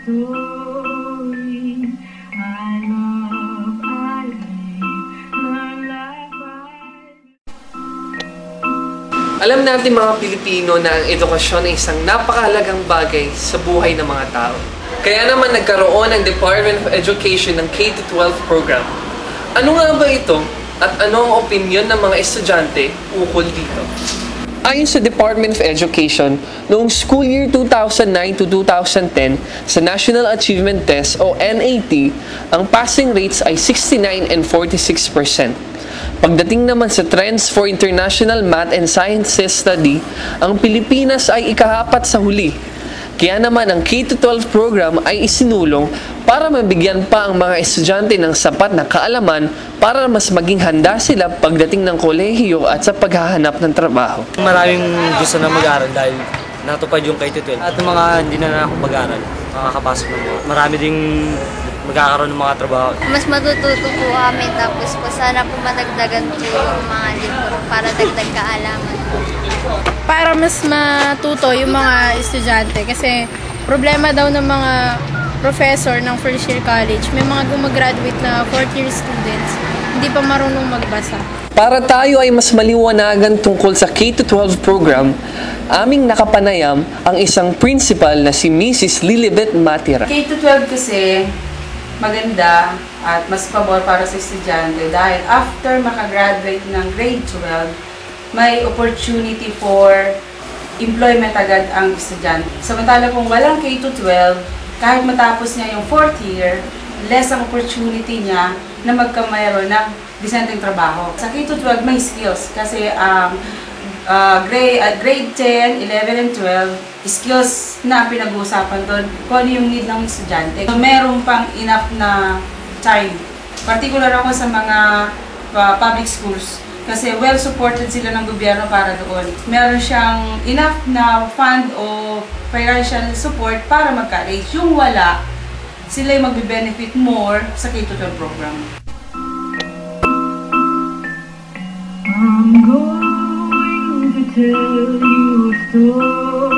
story. I love, I live, love life. Alam natin mga Pilipino na ang edukasyon ay isang napakahalagang bagay sa buhay ng mga tao. Kaya naman nagkaroon ng Department of Education ng K-12 program. Ano nga ba ito at ano ang opinyon ng mga estudyante ukol dito? Ayon sa Department of Education, noong school year 2009 to 2010 sa National Achievement Test o NAT, ang passing rates ay 69 and 46%. Pagdating naman sa Trends for International Math and Sciences Study, ang Pilipinas ay ika-4 sa huli. Kaya naman ang K-12 program ay isinulong para mabigyan pa ang mga estudyante ng sapat na kaalaman para mas maging handa sila pagdating ng kolehiyo at sa paghahanap ng trabaho. Maraming gusto na mag-aral dahil natupad yung K-12. At ng mga hindi na ako mag-aral, makakapasok ng mga. Marami ding magkakaroon ng mga trabaho. Mas matututo po kami tapos po sana po madagdagan po yung mga libro para dagdag kaalaman. Para mas matuto yung mga estudyante kasi problema daw ng mga professor ng first year college, may mga gumagraduate na fourth year students, hindi pa marunong magbasa. Para tayo ay mas maliwanagan tungkol sa K-12 program, aming nakapanayam ang isang principal na si Mrs. Lilibet Matira. K-12 kasi maganda at mas pabor para sa estudyante dahil after makagraduate ng grade 12, may opportunity for employment agad ang estudyante. Samantala kung walang K-12, kahit matapos niya yung 4th year, less ang opportunity niya na magkamayroon ng disenteng trabaho. Sa K-12 may skills kasi grade 10, 11, and 12, skills na pinag-uusapan doon kung ano yung need ng estudyante. So, meron pang enough na time. Particular ako sa mga public schools kasi well-supported sila ng gobyerno para doon. Meron siyang enough na fund o financial support para mag-college. Yung wala, sila yung magbe-benefit more sa K-12 program. I'm going to tell you a story.